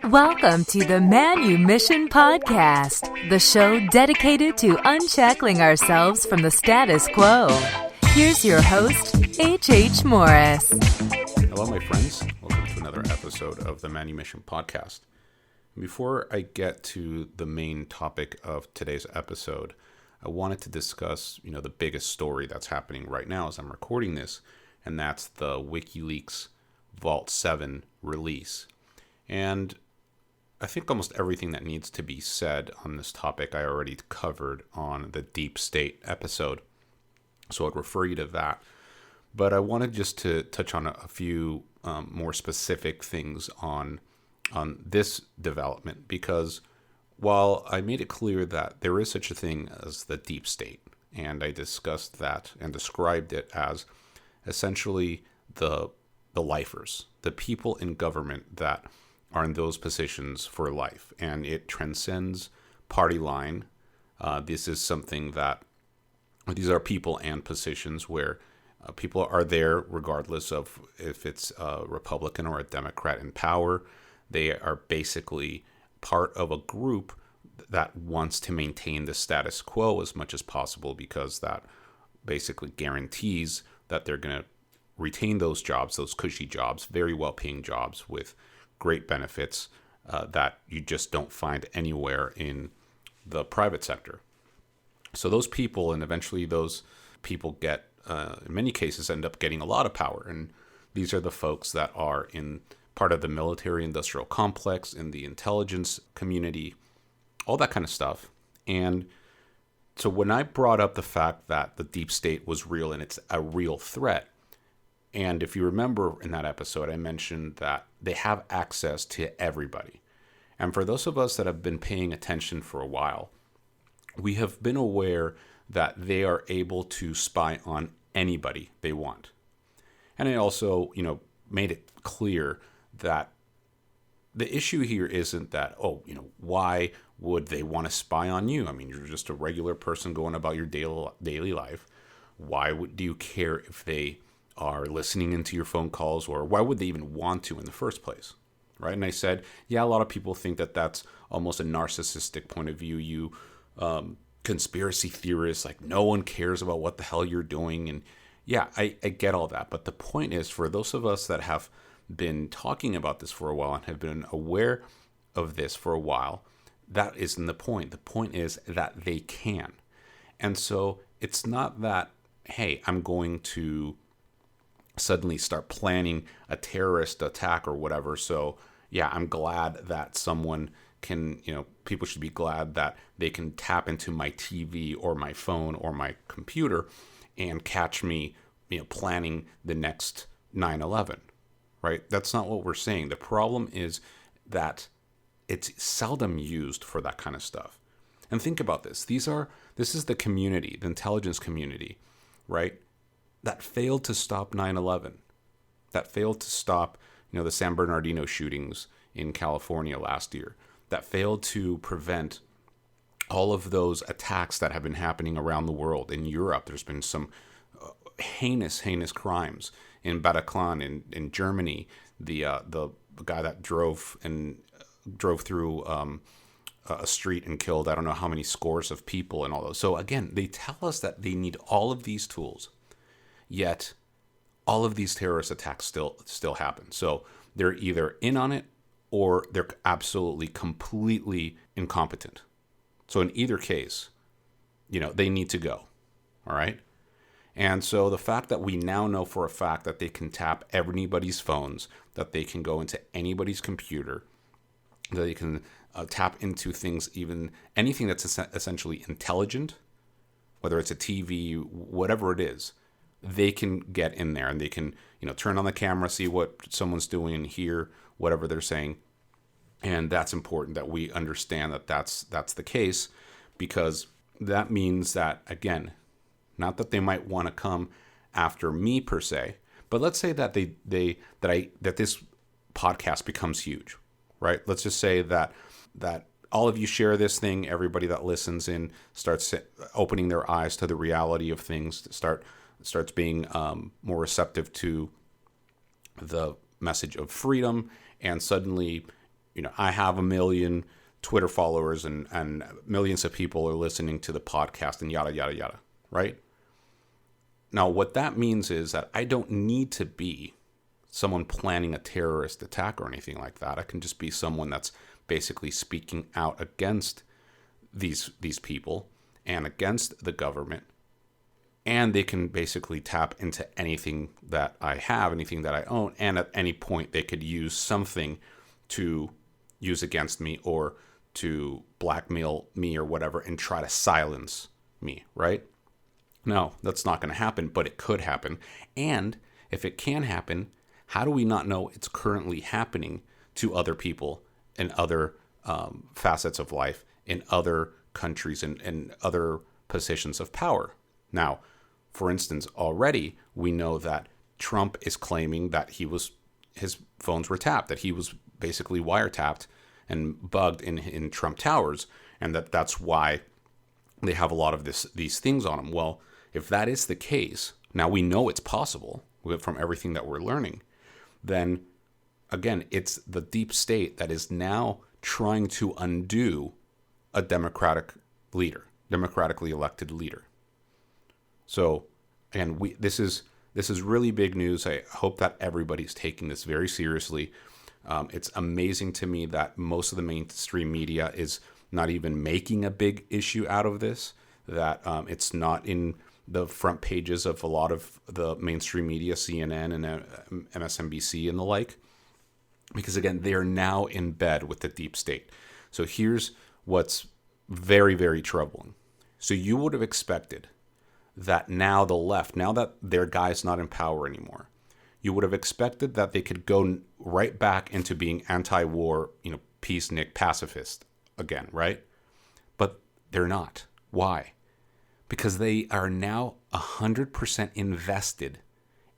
Welcome to the Manumission podcast, the show dedicated to unshackling ourselves from the status quo. Here's your host, H.H. Morris. Hello, my friends. Welcome to another episode of the Manumission podcast. Before I get to the main topic of today's episode, I wanted to discuss, the biggest story that's happening right now as I'm recording this, and that's the Wikileaks Vault 7 release. And I think almost everything that needs to be said on this topic I already covered on the Deep State episode, so I'd refer you to that. But I wanted just to touch on a few more specific things on this development, because while I made it clear that there is such a thing as the Deep State, and I discussed that and described it as essentially the lifers, the people in government that are in those positions for life, and it transcends party line. This is something that these are people and positions where people are there regardless of if it's a Republican or a Democrat in power. They are basically part of a group that wants to maintain the status quo as much as possible, because that basically guarantees that they're going to retain those jobs, those cushy jobs, very well-paying jobs with great benefits that you just don't find anywhere in the private sector. So those people, and eventually those people get, in many cases, end up getting a lot of power. And these are the folks that are in part of the military-industrial complex, in the intelligence community, all that kind of stuff. And so when I brought up the fact that the deep state was real and it's a real threat, and if you remember in that episode, I mentioned that they have access to everybody. And for those of us that have been paying attention for a while, we have been aware that they are able to spy on anybody they want. And I also, made it clear that the issue here isn't that, why would they want to spy on you? I mean, you're just a regular person going about your daily life. Why do you care if they are listening into your phone calls, or why would they even want to in the first place, right? And I said, a lot of people think that that's almost a narcissistic point of view. You conspiracy theorists, like no one cares about what the hell you're doing. And I get all that. But the point is, for those of us that have been talking about this for a while and have been aware of this for a while, that isn't the point. The point is that they can. And so it's not that, hey, I'm going to suddenly start planning a terrorist attack or whatever. So I'm glad that someone can, people should be glad that they can tap into my TV or my phone or my computer and catch me, planning the next 9/11, right? That's not what we're saying. The problem is that it's seldom used for that kind of stuff. And think about this. This is the community, the intelligence community, right? That failed to stop 9/11, that failed to stop, the San Bernardino shootings in California last year, that failed to prevent all of those attacks that have been happening around the world. In Europe, there's been some heinous crimes in Bataclan in Germany. The guy that drove through a street and killed I don't know how many scores of people and all those. So again, they tell us that they need all of these tools. Yet, all of these terrorist attacks still happen. So they're either in on it, or they're absolutely, completely incompetent. So in either case, they need to go. All right? And so the fact that we now know for a fact that they can tap anybody's phones, that they can go into anybody's computer, that they can tap into things, even anything that's essentially intelligent, whether it's a TV, whatever it is, they can get in there and they can, turn on the camera, see what someone's doing, and hear whatever they're saying. And that's important that we understand that that's the case, because that means that, again, not that they might want to come after me per se, but let's say that that this podcast becomes huge, right? Let's just say that all of you share this thing, everybody that listens in starts opening their eyes to the reality of things, starts being more receptive to the message of freedom, and suddenly I have 1 million Twitter followers and millions of people are listening to the podcast and yada, yada, yada, right? Now, what that means is that I don't need to be someone planning a terrorist attack or anything like that. I can just be someone that's basically speaking out against these people and against the government. And they can basically tap into anything that I have, anything that I own. And at any point, they could use something to use against me or to blackmail me or whatever and try to silence me, right? No, that's not going to happen, but it could happen. And if it can happen, how do we not know it's currently happening to other people in other facets of life, in other countries, and other positions of power? Now, for instance, already we know that Trump is claiming that his phones were tapped, that he was basically wiretapped and bugged in Trump Towers, and that's why they have a lot of these things on him. Well, if that is the case, now we know it's possible from everything that we're learning, then again, it's the deep state that is now trying to undo a democratically elected leader. So again, this is really big news. I hope that everybody's taking this very seriously. It's amazing to me that most of the mainstream media is not even making a big issue out of this, that it's not in the front pages of a lot of the mainstream media, CNN and MSNBC and the like, because again, they are now in bed with the deep state. So here's what's very, very troubling. So you would have expected that now the left, now that their guy's not in power anymore, you would have expected that they could go right back into being anti-war, peacenik, pacifist again, right? But they're not. Why? Because they are now 100% invested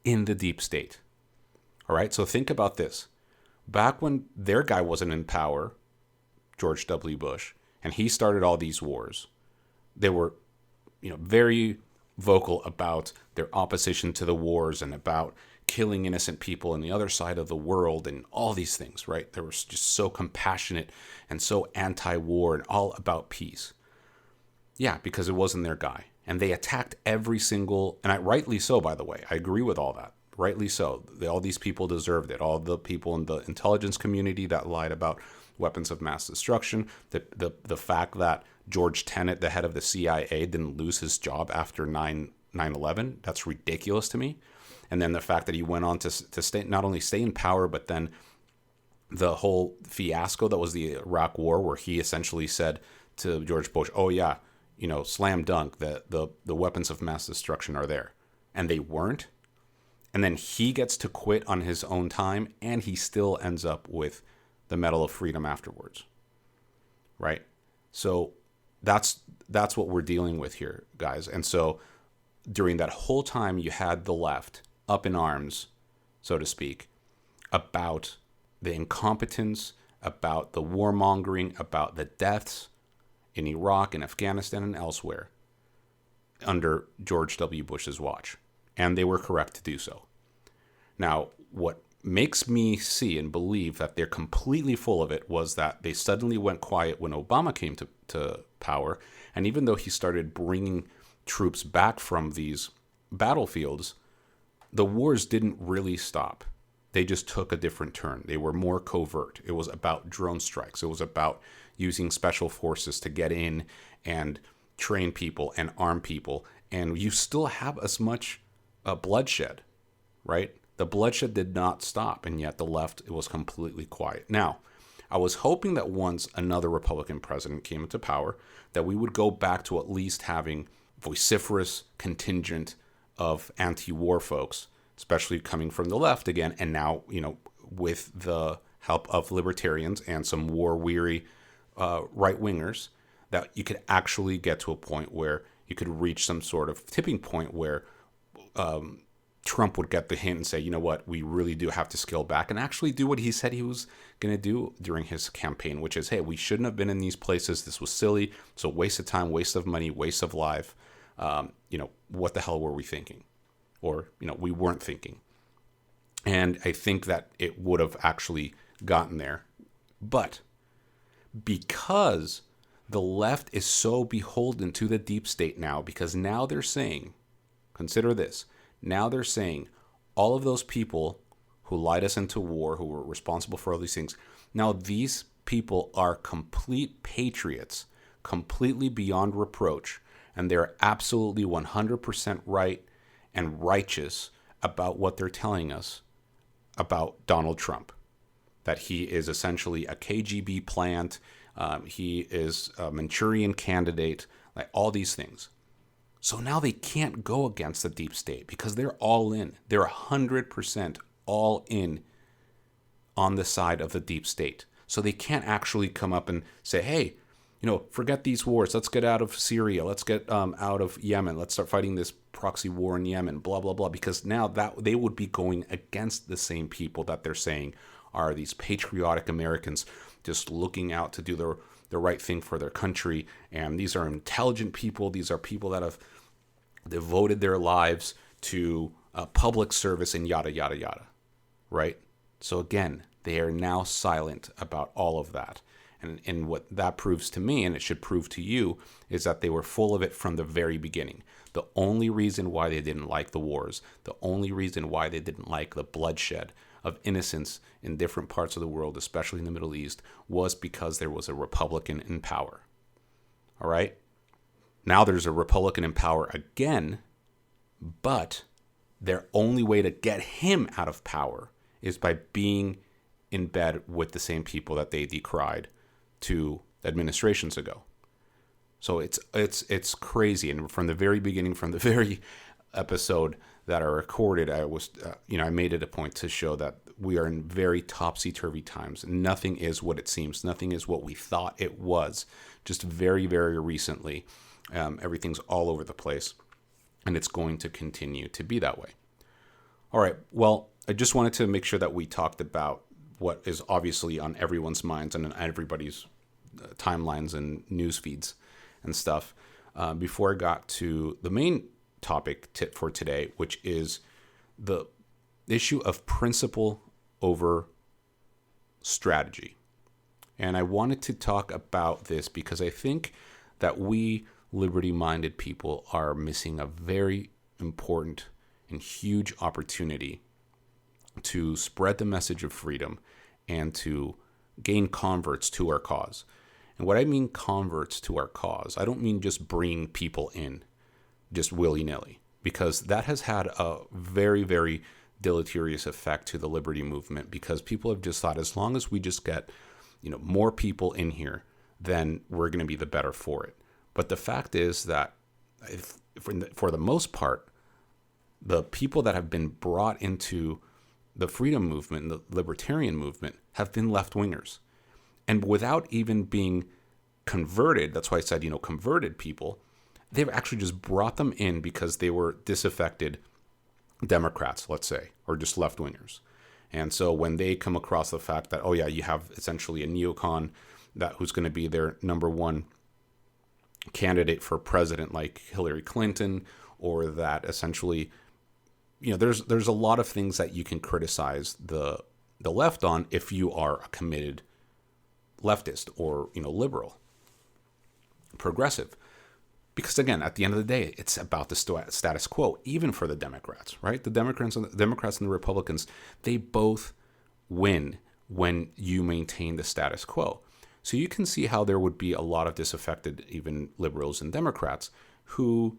in the deep state. All right, so think about this. Back when their guy wasn't in power, George W. Bush, and he started all these wars, they were, very vocal about their opposition to the wars and about killing innocent people on the other side of the world and all these things, right? They were just so compassionate and so anti-war and all about peace. Yeah, because it wasn't their guy. And they attacked every single, and rightly so, by the way. I agree with all that. Rightly so. All these people deserved it. All the people in the intelligence community that lied about weapons of mass destruction, the fact that George Tenet, the head of the CIA, didn't lose his job after 9/11, that's ridiculous to me. And then the fact that he went on to stay, not only stay in power, but then the whole fiasco that was the Iraq War, where he essentially said to George Bush, oh yeah, slam dunk, the weapons of mass destruction are there. And they weren't. And then he gets to quit on his own time, and he still ends up with the Medal of Freedom afterwards. Right? So that's what we're dealing with here, guys. And so during that whole time, you had the left up in arms, so to speak, about the incompetence, about the warmongering, about the deaths in Iraq and Afghanistan and elsewhere under George W. Bush's watch. And they were correct to do so. Now, what makes me see and believe that they're completely full of it was that they suddenly went quiet when Obama came to power. And even though he started bringing troops back from these battlefields, the wars didn't really stop. They just took a different turn. They were more covert. It was about drone strikes. It was about using special forces to get in and train people and arm people. And you still have as much bloodshed, right? The bloodshed did not stop, and yet the left, it was completely quiet. Now, I was hoping that once another Republican president came into power, that we would go back to at least having vociferous contingent of anti-war folks, especially coming from the left again, and now, with the help of libertarians and some war-weary right-wingers, that you could actually get to a point where you could reach some sort of tipping point where Trump would get the hint and say, you know what, we really do have to scale back and actually do what he said he was going to do during his campaign, which is, hey, we shouldn't have been in these places. This was silly. It's a waste of time, waste of money, waste of life. What the hell were we thinking? Or, we weren't thinking. And I think that it would have actually gotten there But because the left is so beholden to the deep state now, because now they're saying, consider this, now they're saying all of those people who lied us into war, who were responsible for all these things, now these people are complete patriots, completely beyond reproach, and they're absolutely 100% right and righteous about what they're telling us about Donald Trump. That he is essentially a KGB plant, he is a Manchurian candidate, like all these things. So now they can't go against the deep state because they're all in. They're 100% all in on the side of the deep state. So they can't actually come up and say, hey, forget these wars. Let's get out of Syria. Let's get out of Yemen. Let's start fighting this proxy war in Yemen, blah, blah, blah. Because now that they would be going against the same people that they're saying are these patriotic Americans just looking out to do the right thing for their country. And these are intelligent people. These are people that have devoted their lives to public service and yada, yada, yada. Right? So again, they are now silent about all of that. And what that proves to me, and it should prove to you, is that they were full of it from the very beginning. The only reason why they didn't like the wars, the only reason why they didn't like the bloodshed of innocents in different parts of the world, especially in the Middle East, was because there was a Republican in power. All right? Now there's a Republican in power again, but their only way to get him out of power is by being in bed with the same people that they decried 2 administrations ago. So it's crazy. And from the very beginning, from the very episode that I recorded, I was I made it a point to show that we are in very topsy-turvy times. Nothing is what it seems. Nothing is what we thought it was. Just very, very recently, everything's all over the place, and it's going to continue to be that way. All right. Well, I just wanted to make sure that we talked about what is obviously on everyone's minds and on everybody's timelines and news feeds and stuff before I got to the main topic for today, which is the issue of principle over strategy. And I wanted to talk about this because I think that we liberty-minded people are missing a very important and huge opportunity to spread the message of freedom and to gain converts to our cause. And what I mean converts to our cause, I don't mean just bringing people in just willy-nilly, because that has had a very, very deleterious effect to the liberty movement, because people have just thought as long as we just get more people in here, then we're going to be the better for it. But the fact is that for the most part, the people that have been brought into the freedom movement, the libertarian movement, have been left-wingers. And without even being converted, that's why I said, converted people, they've actually just brought them in because they were disaffected Democrats, let's say, or just left-wingers. And so when they come across the fact that, you have essentially a neocon who's going to be their number one candidate for president like Hillary Clinton, or that essentially there's a lot of things that you can criticize the left on if you are a committed leftist or liberal, progressive. Because again, at the end of the day, it's about the status quo, even for the Democrats, right? The Democrats and the Republicans, they both win when you maintain the status quo. So you can see how there would be a lot of disaffected, even liberals and Democrats, who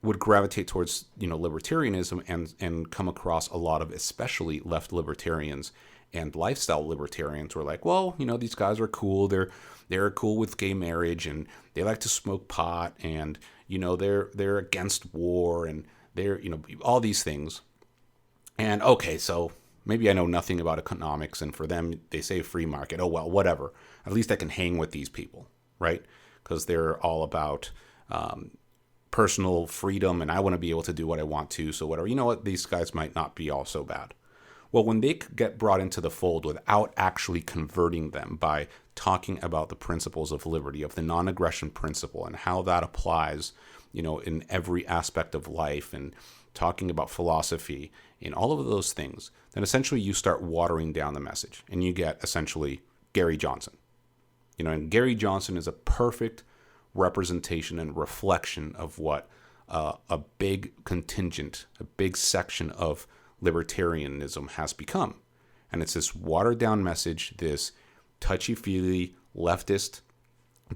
would gravitate towards libertarianism and come across a lot of especially left libertarians and lifestyle libertarians who are like, well, these guys are cool. They're cool with gay marriage and they like to smoke pot and they're against war and they're all these things. And okay, so maybe I know nothing about economics, and for them they say free market. Oh well, whatever. At least I can hang with these people, right? Because they're all about personal freedom, and I want to be able to do what I want to, so whatever. You know what? These guys might not be all so bad. Well, when they get brought into the fold without actually converting them by talking about the principles of liberty, of the non-aggression principle, and how that applies, in every aspect of life, and talking about philosophy, and all of those things, then essentially you start watering down the message, and you get essentially Gary Johnson. And Gary Johnson is a perfect representation and reflection of what a big contingent, a big section of libertarianism has become. And it's this watered down message, this touchy-feely, leftist,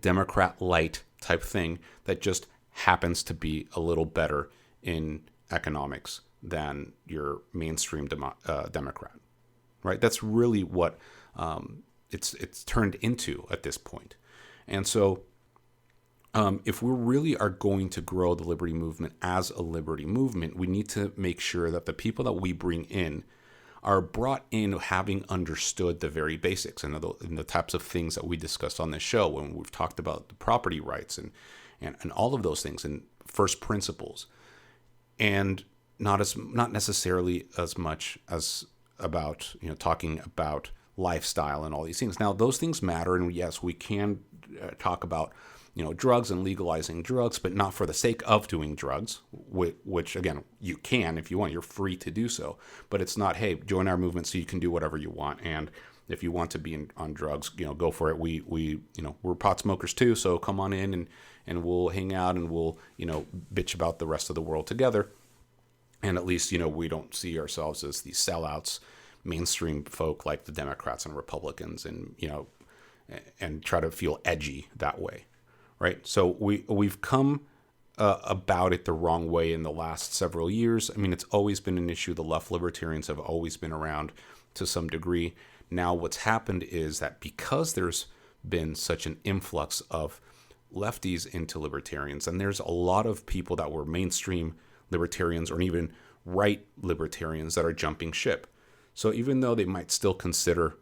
Democrat light type thing that just happens to be a little better in economics than your mainstream Democrat, right? That's really what it's turned into at this point. And so if we really are going to grow the liberty movement as a liberty movement, we need to make sure that the people that we bring in are brought in having understood the very basics and the types of things that we discussed on this show when we've talked about the property rights and all of those things and first principles, and not necessarily as much as about talking about lifestyle and all these things. Now those things matter, and yes, we can talk about drugs and legalizing drugs, but not for the sake of doing drugs, which again, you can if you want, you're free to do so, but it's not, hey, join our movement so you can do whatever you want. And if you want to be on drugs, go for it. We're pot smokers too. So come on in and we'll hang out and we'll, bitch about the rest of the world together. And at least, we don't see ourselves as these sellouts, mainstream folk like the Democrats and Republicans and try to feel edgy that way. Right. So we've come about it the wrong way in the last several years. I mean, it's always been an issue. The left libertarians have always been around to some degree. Now, what's happened is that because there's been such an influx of lefties into libertarians, and there's a lot of people that were mainstream libertarians or even right libertarians that are jumping ship. So even though they might still consider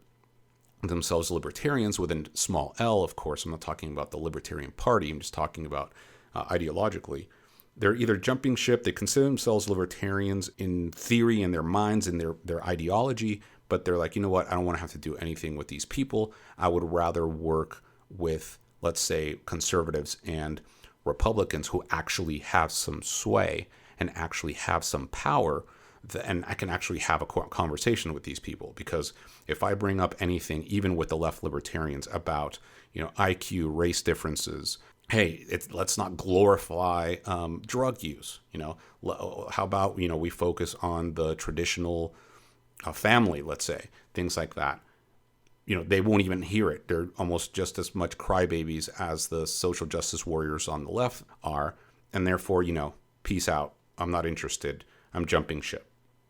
themselves libertarians with a small L, of course, I'm not talking about the Libertarian Party, I'm just talking about ideologically, they're either jumping ship, they consider themselves libertarians in theory, in their minds, in their ideology, but they're like, you know what, I don't want to have to do anything with these people. I would rather work with, let's say, conservatives and Republicans who actually have some sway and actually have some power, and I can actually have a conversation with these people. Because if I bring up anything, even with the left libertarians, about IQ, race differences, hey, let's not glorify drug use. How about we focus on the traditional family, let's say, things like that. They won't even hear it. They're almost just as much crybabies as the social justice warriors on the left are, and therefore, peace out. I'm not interested. I'm jumping ship.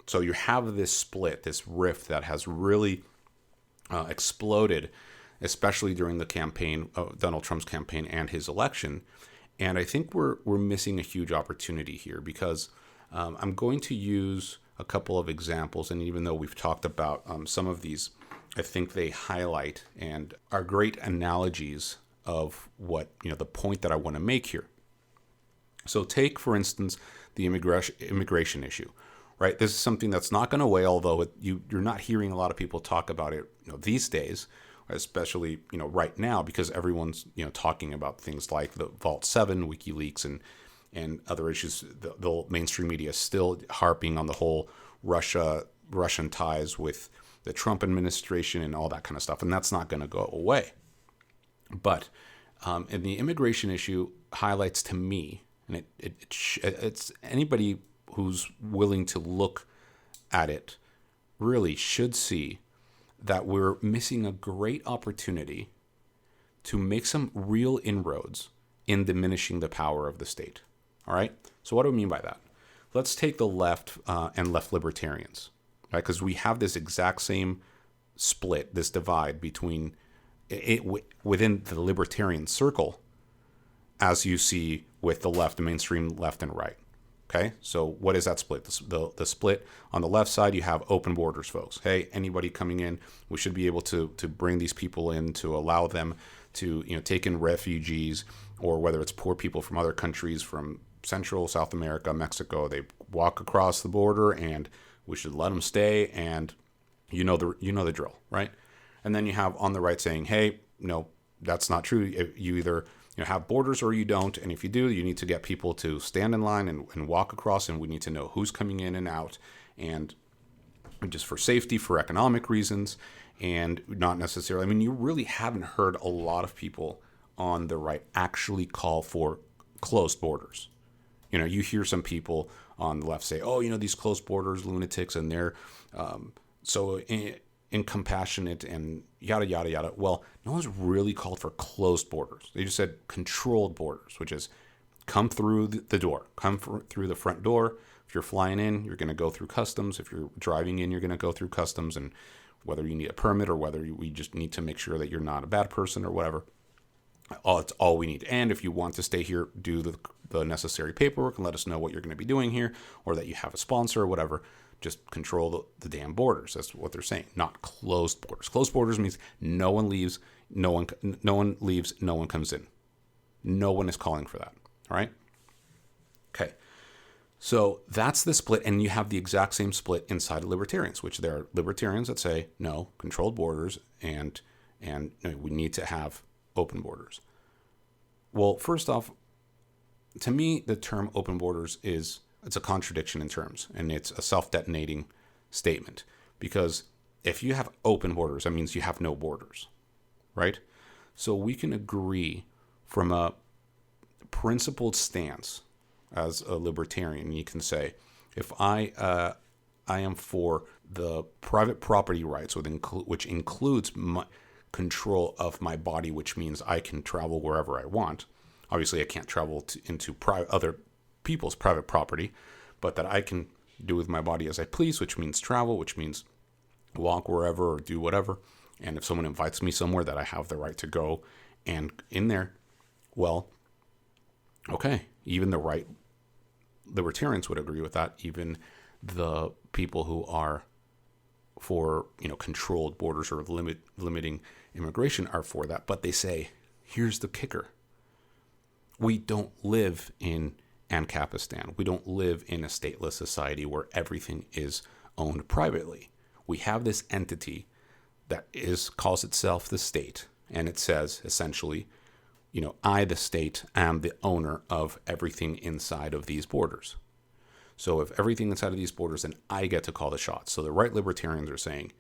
So you have this split, this rift that has really exploded, especially during the campaign, Donald Trump's campaign and his election. And I think we're missing a huge opportunity here, because I'm going to use a couple of examples. And even though we've talked about some of these, I think they highlight and are great analogies of what, the point that I want to make here. So take, for instance, the immigration issue. Right, this is something that's not going to away, although you're not hearing a lot of people talk about it, these days, especially right now, because everyone's talking about things like the Vault 7, WikiLeaks, and other issues. The mainstream media is still harping on the whole Russian ties with the Trump administration and all that kind of stuff, and that's not going to go away. But and the immigration issue highlights to me, and it's anybody who's willing to look at it really should see that we're missing a great opportunity to make some real inroads in diminishing the power of the state. All right? So what do I mean by that? Let's take the left and left libertarians, right? Because we have this exact same split, this divide between within the libertarian circle as you see with the left, the mainstream left and right. Okay, so what is that split? The split on the left side, you have open borders, folks. Hey, anybody coming in, we should be able to bring these people in, to allow them to take in refugees, or whether it's poor people from other countries, from Central, South America, Mexico. They walk across the border, and we should let them stay. And the drill, right? And then you have on the right saying, hey, no, that's not true. You either have borders or you don't. And if you do, you need to get people to stand in line and walk across, and we need to know who's coming in and out. And just for safety, for economic reasons, and not necessarily. I mean, you really haven't heard a lot of people on the right actually call for closed borders. You hear some people on the left say, "Oh, these closed borders, lunatics, and they're so incompassionate and yada yada yada." Well, no one's really called for closed borders. They just said controlled borders, which is come through the door, through the front door. If you're flying in, you're going to go through customs. If you're driving in, you're going to go through customs, and whether you need a permit or whether we just need to make sure that you're not a bad person or whatever. It's all we need. And if you want to stay here, do the necessary paperwork and let us know what you're going to be doing here, or that you have a sponsor or whatever. Just control the damn borders. That's what they're saying. Not closed borders. Closed borders means no one leaves, no one leaves, no one comes in. No one is calling for that. All right. Okay. So that's the split, and you have the exact same split inside of libertarians, which there are libertarians that say no, controlled borders, and we need to have open borders. Well, first off, to me, the term open borders it's a contradiction in terms, and it's a self-detonating statement, because if you have open borders, that means you have no borders, right? So we can agree from a principled stance as a libertarian. You can say, if I am for the private property rights, which includes control of my body, which means I can travel wherever I want. Obviously, I can't travel into other people's private property, but that I can do with my body as I please, which means travel, which means walk wherever or do whatever. And if someone invites me somewhere, that I have the right to go and in there. Well, okay, even the right libertarians would agree with that. Even the people who are for controlled borders or limiting immigration are for that. But they say, here's the kicker: we don't live in Ancapistan. We don't live in a stateless society where everything is owned privately. We have this entity that calls itself the state, and it says essentially, I, the state, am the owner of everything inside of these borders. So if everything inside of these borders, then I get to call the shots. So the right libertarians are saying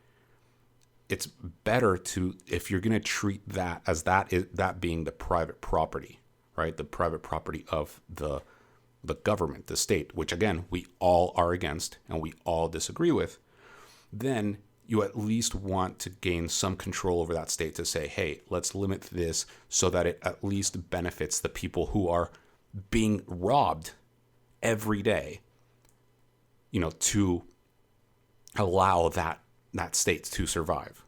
it's better to, if you're going to treat that as that being the private property, right? The private property of the government, the state, which again, we all are against and we all disagree with, then you at least want to gain some control over that state to say, hey, let's limit this so that it at least benefits the people who are being robbed every day, to allow that state to survive.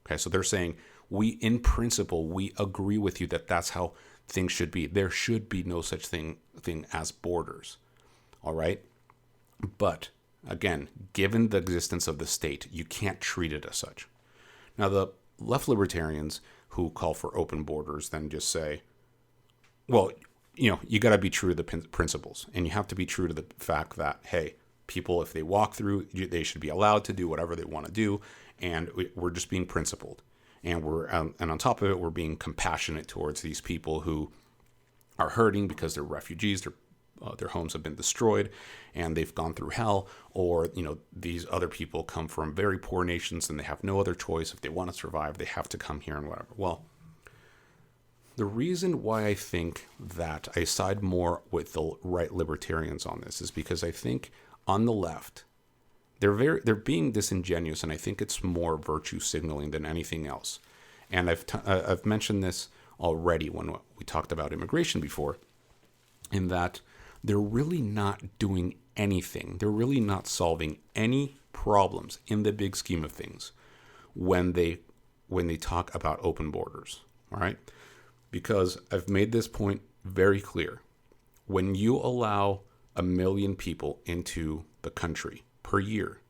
Okay, so they're saying, in principle, we agree with you that that's how things should be. There should be no such thing as borders. All right? But again, given the existence of the state, you can't treat it as such. Now, the left libertarians who call for open borders then just say, well, you got to be true to the principles, and you have to be true to the fact that, hey, people, if they walk through, they should be allowed to do whatever they want to do, and we're just being principled. And and on top of it, we're being compassionate towards these people who are hurting because they're refugees, their homes have been destroyed, and they've gone through hell, or these other people come from very poor nations and they have no other choice. If they want to survive, they have to come here and whatever. Well, the reason why I think that I side more with the right libertarians on this is because I think on the left, they're being disingenuous, and I think it's more virtue signaling than anything else. And I've mentioned this already when we talked about immigration before, in that they're really not doing anything. They're really not solving any problems in the big scheme of things when they talk about open borders. All right, because I've made this point very clear. When you allow 1 million people into the country per year,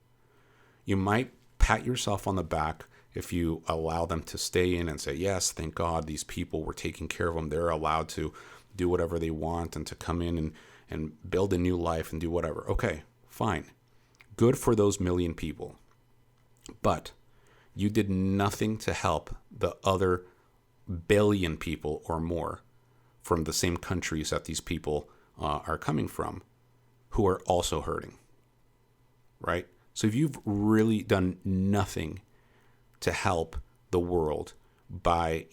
you might pat yourself on the back if you allow them to stay in and say, yes, thank God these people were taking care of them. They're allowed to do whatever they want and to come in and build a new life and do whatever. Okay, fine. Good for those 1 million people. But you did nothing to help the other 1 billion people or more from the same countries that these people are coming from, who are also hurting, right? So if you've really done nothing to help the world by,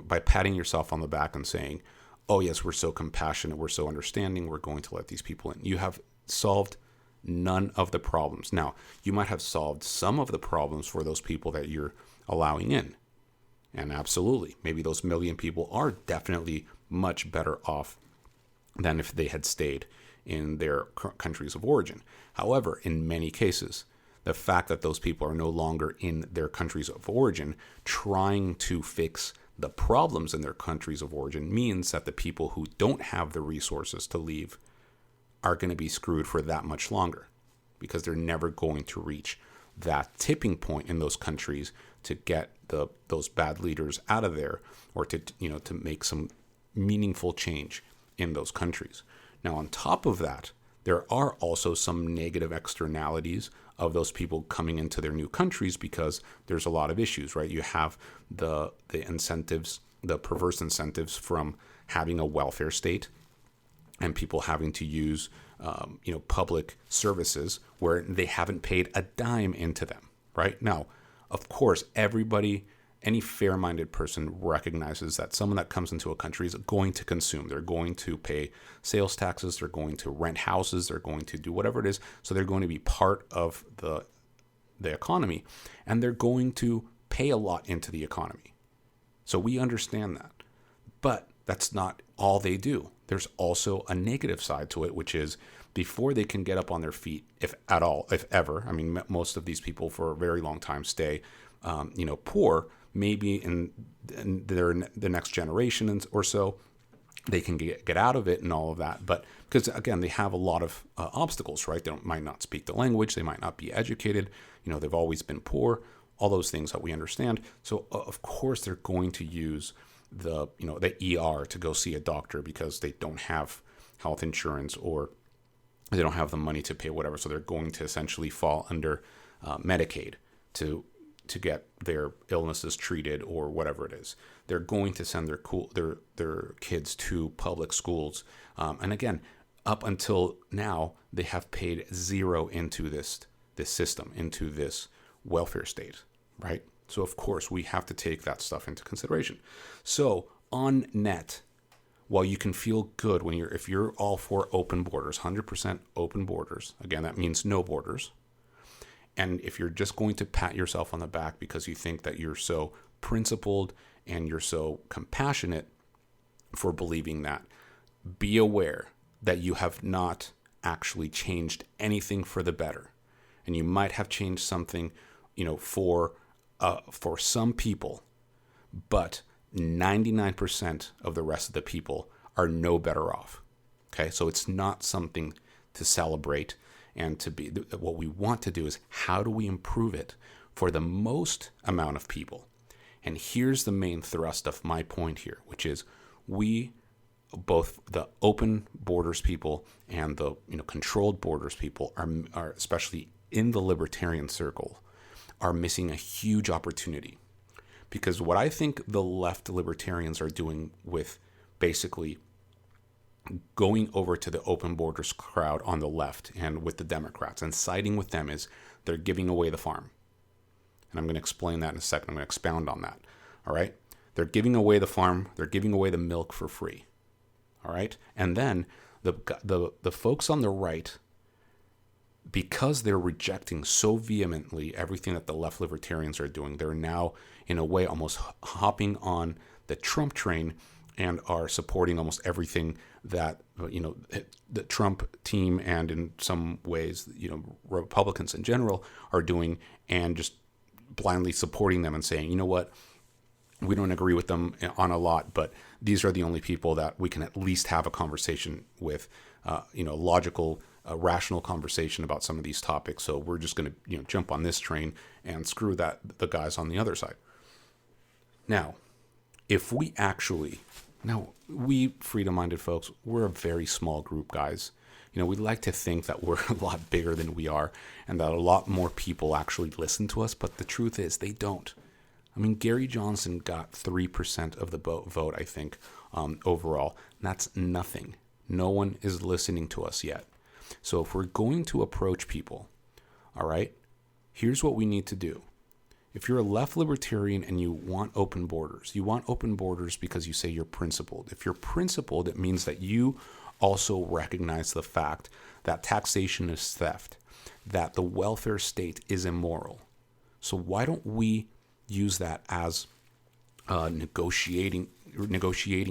by patting yourself on the back and saying, oh yes, we're so compassionate, we're so understanding, we're going to let these people in. You have solved none of the problems. Now, you might have solved some of the problems for those people that you're allowing in. And absolutely, maybe those million people are definitely much better off than if they had stayed in their countries of origin. However, in many cases, the fact that those people are no longer in their countries of origin trying to fix the problems in their countries of origin means that the people who don't have the resources to leave are going to be screwed for that much longer, because they're never going to reach that tipping point in those countries to get those bad leaders out of there, or to make some meaningful change in those countries. Now, on top of that, there are also some negative externalities of those people coming into their new countries, because there's a lot of issues, right? You have the incentives, the perverse incentives from having a welfare state, and people having to use public services where they haven't paid a dime into them, right? Now, of course, any fair-minded person recognizes that someone that comes into a country is going to consume. They're going to pay sales taxes. They're going to rent houses. They're going to do whatever it is. So they're going to be part of the economy, and they're going to pay a lot into the economy. So we understand that. But that's not all they do. There's also a negative side to it, which is before they can get up on their feet, if at all, if ever. I mean, most of these people for a very long time stay, poor. Maybe in the next generation or so, they can get out of it and all of that. But because, again, they have a lot of obstacles, right? They might not speak the language. They might not be educated. They've always been poor, all those things that we understand. So, of course, they're going to use the ER to go see a doctor because they don't have health insurance, or they don't have the money to pay whatever. So they're going to essentially fall under Medicaid to get their illnesses treated or whatever it is. They're going to send their kids to public schools. And again, up until now, they have paid zero into this system, into this welfare state, right? So of course, we have to take that stuff into consideration. So on net, while you can feel good if you're all for open borders, 100% open borders, again, that means no borders. And if you're just going to pat yourself on the back because you think that you're so principled and you're so compassionate for believing that, be aware that you have not actually changed anything for the better. And you might have changed something, for some people, but 99% of the rest of the people are no better off. Okay, so it's not something to celebrate. And what we want to do is, how do we improve it for the most amount of people? And here's the main thrust of my point here, which is we, both the open borders people and the controlled borders people, are especially in the libertarian circle, are missing a huge opportunity. Because what I think the left libertarians are doing with basically going over to the open borders crowd on the left and with the Democrats and siding with them is they're giving away the farm. And I'm going to explain that in a second. I'm going to expound on that. All right. They're giving away the farm. They're giving away the milk for free. All right. And then the folks on the right, because they're rejecting so vehemently everything that the left libertarians are doing, they're now in a way almost hopping on the Trump train and are supporting almost everything that the Trump team, and in some ways Republicans in general, are doing, and just blindly supporting them and saying, you know what, we don't agree with them on a lot, but these are the only people that we can at least have a conversation with, logical, rational conversation about some of these topics. So we're just going to jump on this train and screw the guys on the other side. Now, if we actually we freedom-minded folks, we're a very small group, guys. We like to think that we're a lot bigger than we are, and that a lot more people actually listen to us, but the truth is they don't. I mean, Gary Johnson got 3% of the vote, I think, overall. That's nothing. No one is listening to us yet. So if we're going to approach people All right? Here's what we need to do. If you're a left libertarian and you want open borders because you say you're principled. If you're principled, it means that you also recognize the fact that taxation is theft, that the welfare state is immoral. So why don't we use that as a negotiating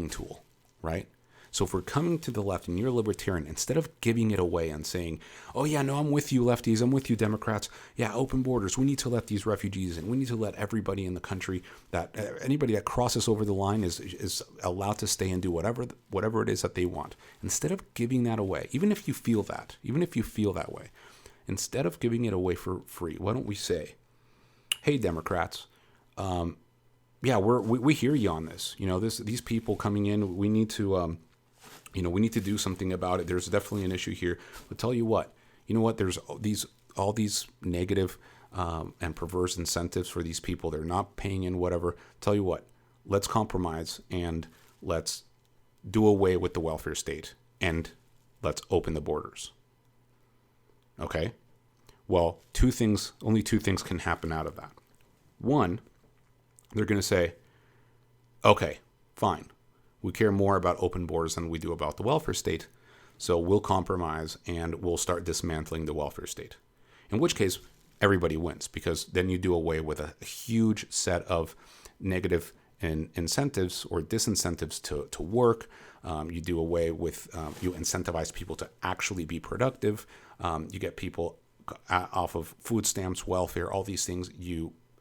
tool, right? So if we're coming to the left and you're a libertarian, instead of giving it away and saying, oh yeah, no, I'm with you lefties, I'm with you Democrats, yeah, open borders, we need to let these refugees in, we need to let everybody in the country, that anybody that crosses over the line is allowed to stay and do whatever it is that they want. Instead of giving that away, even if you feel that way, instead of giving it away for free, why don't we say, hey Democrats, yeah, we hear you on this. These people coming in, we need to we need to do something about it. There's definitely an issue here. But tell you what, there's all these negative and perverse incentives for these people. They're not paying in whatever. Tell you what, let's compromise and let's do away with the welfare state and let's open the borders. Okay? Well, only two things can happen out of that. One, they're going to say, okay, fine. We care more about open borders than we do about the welfare state, so we'll compromise and we'll start dismantling the welfare state. In which case, everybody wins, because then you do away with a huge set of negative incentives or disincentives to work. You do away with, you incentivize people to actually be productive. You get people off of food stamps, welfare, all these things.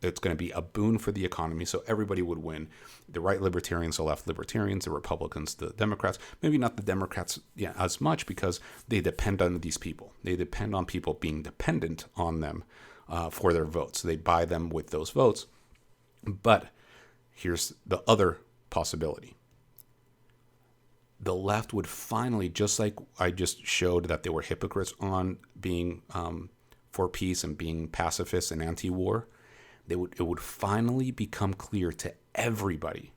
It's going to be a boon for the economy, so everybody would win. The right libertarians, the left libertarians, the Republicans, the Democrats. Maybe not the Democrats as much, because they depend on these people. They depend on people being dependent on them for their votes. So they buy them with those votes. But here's the other possibility. The left would finally, just like I just showed that they were hypocrites on being for peace and being pacifists and anti-war, it would finally become clear to everybody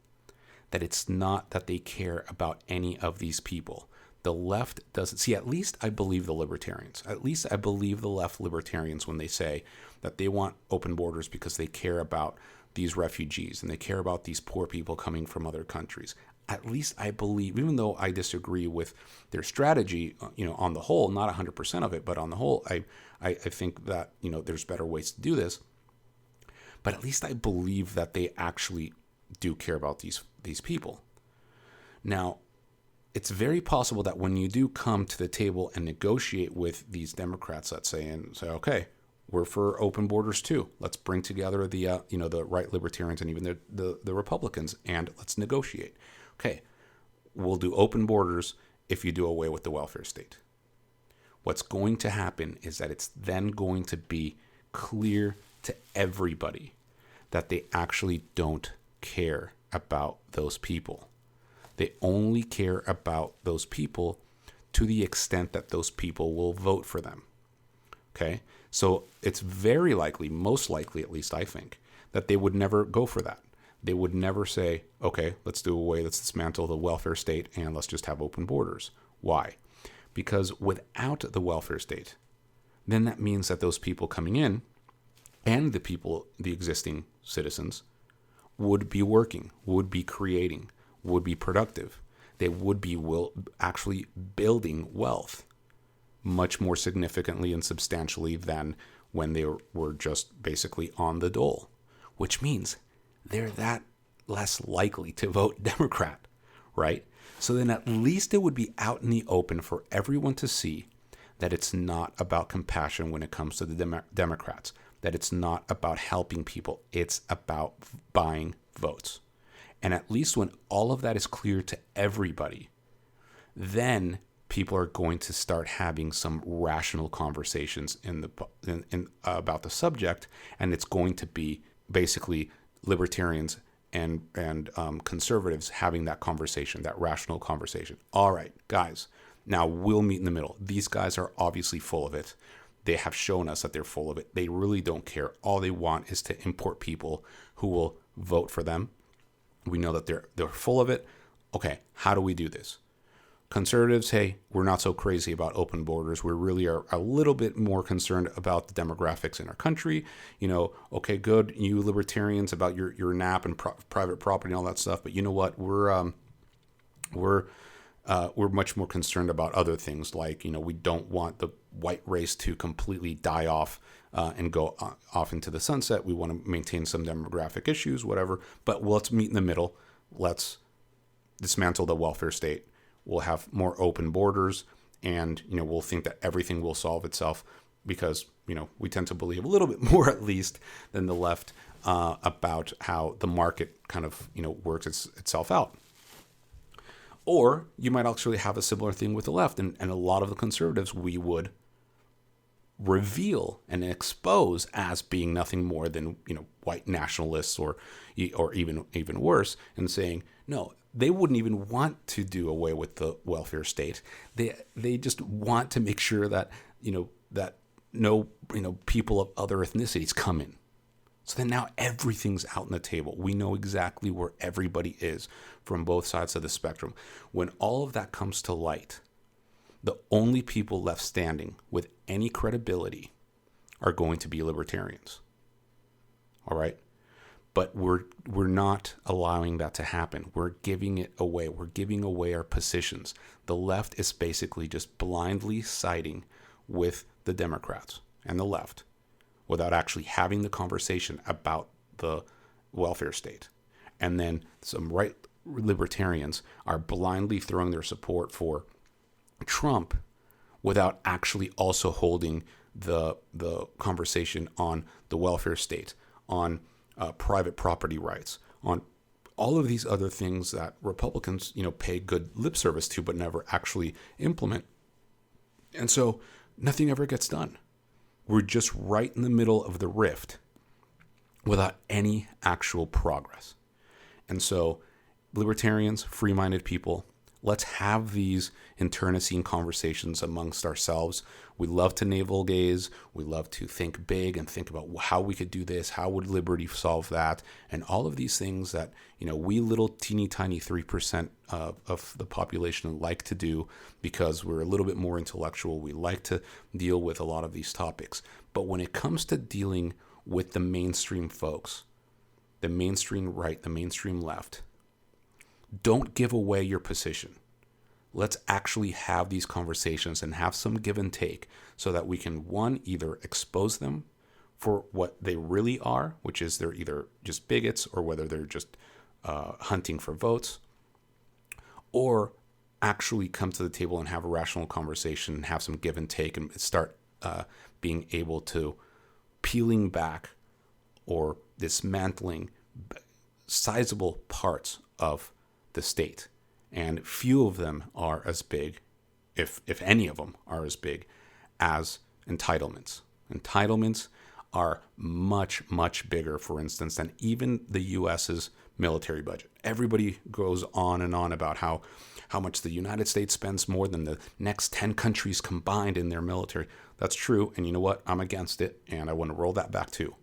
that it's not that they care about any of these people. The left doesn't see. At least I believe the libertarians. At least I believe the left libertarians when they say that they want open borders because they care about these refugees and they care about these poor people coming from other countries. At least I believe, even though I disagree with their strategy, on the whole, not 100% of it, but on the whole, I think that, there's better ways to do this. But at least I believe that they actually do care about these people. Now, it's very possible that when you do come to the table and negotiate with these Democrats, let's say, and say, okay, we're for open borders too. Let's bring together the the right libertarians and even the Republicans, and let's negotiate. Okay, we'll do open borders if you do away with the welfare state. What's going to happen is that it's then going to be clear to everybody that they actually don't care about those people. They only care about those people to the extent that those people will vote for them. Okay? So it's very likely, most likely at least I think, that they would never go for that. They would never say, okay, let's dismantle the welfare state and let's just have open borders. Why? Because without the welfare state, then that means that those people coming in and the existing citizens would be working, would be creating, would be productive. They would be actually building wealth much more significantly and substantially than when they were just basically on the dole, which means they're that less likely to vote Democrat, right? So then at least it would be out in the open for everyone to see that it's not about compassion when it comes to the Democrats, that it's not about helping people, it's about buying votes. And at least when all of that is clear to everybody, then people are going to start having some rational conversations about the subject, and it's going to be basically libertarians and conservatives having that conversation, that rational conversation. All right, guys, now we'll meet in the middle. These guys are obviously full of it. They have shown us that they're full of it. They really don't care. All they want is to import people who will vote for them. We know that they're full of it. Okay, how do we do this? conservatives, hey, we're not so crazy about open borders. We really are a little bit more concerned about the demographics in our country. Okay, good. You libertarians about your nap and private property and all that stuff. But you know what? We're much more concerned about other things, like, we don't want the white race to completely die off and go off into the sunset. We want to maintain some demographic issues, whatever. But let's meet in the middle. Let's dismantle the welfare state. We'll have more open borders, and we'll think that everything will solve itself, because we tend to believe a little bit more, at least, than the left about how the market kind of works itself out. Or you might actually have a similar thing with the left, and a lot of the conservatives we would reveal and expose as being nothing more than white nationalists, or even worse, and saying no, they wouldn't even want to do away with the welfare state. They just want to make sure that that no people of other ethnicities come in. So then now everything's out on the table. We know exactly where everybody is from both sides of the spectrum. When all of that comes to light, the only people left standing with any credibility are going to be libertarians. All right? But we're not allowing that to happen. We're giving it away. We're giving away our positions. The left is basically just blindly siding with the Democrats and the left, without actually having the conversation about the welfare state. And then some right libertarians are blindly throwing their support for Trump without actually also holding the conversation on the welfare state, on private property rights, on all of these other things that Republicans, pay good lip service to but never actually implement. And so nothing ever gets done. We're just right in the middle of the rift without any actual progress. And so libertarians, free-minded people, let's have these internecine conversations amongst ourselves. We love to navel gaze. We love to think big and think about how we could do this. How would liberty solve that? And all of these things that, we little teeny tiny 3% of the population like to do, because we're a little bit more intellectual. We like to deal with a lot of these topics. But when it comes to dealing with the mainstream folks, the mainstream right, the mainstream left, don't give away your position. Let's actually have these conversations and have some give and take, so that we can, one, either expose them for what they really are, which is they're either just bigots, or whether they're just hunting for votes, or actually come to the table and have a rational conversation and have some give and take, and start being able to peeling back or dismantling sizable parts of the state. And few of them are as big, if any of them are as big, as entitlements. Entitlements are much, much bigger, for instance, than even the U.S.'s military budget. Everybody goes on and on about how much the United States spends more than the next 10 countries combined in their military. That's true, and you know what? I'm against it, and I want to roll that back too.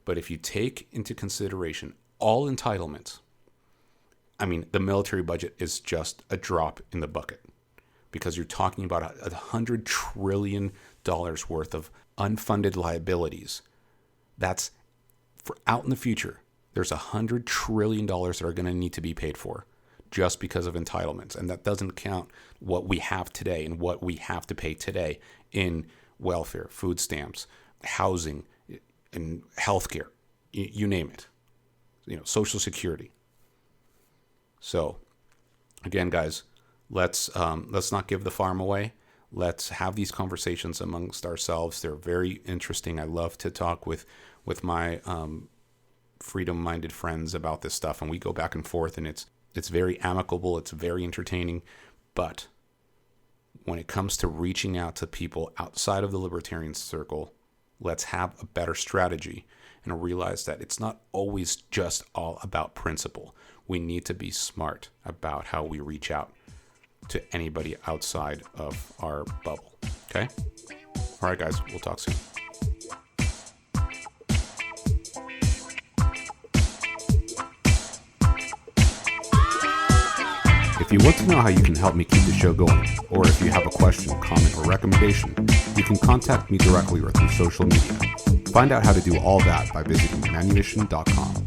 But if you take into consideration all entitlements, the military budget is just a drop in the bucket, because you're talking about $100 trillion worth of unfunded liabilities. That's for out in the future. There's $100 trillion that are going to need to be paid for just because of entitlements. And that doesn't count what we have today and what we have to pay today in welfare, food stamps, housing, and healthcare, you name it, Social Security. So, again, guys, let's not give the farm away. Let's have these conversations amongst ourselves. They're very interesting. I love to talk with my freedom-minded friends about this stuff, and we go back and forth, and it's very amicable. It's very entertaining. But when it comes to reaching out to people outside of the libertarian circle, let's have a better strategy and realize that it's not always just all about principle. We need to be smart about how we reach out to anybody outside of our bubble. Okay? All right, guys, we'll talk soon. If you want to know how you can help me keep the show going, or if you have a question, comment, or recommendation, you can contact me directly or through social media. Find out how to do all that by visiting manumission.com.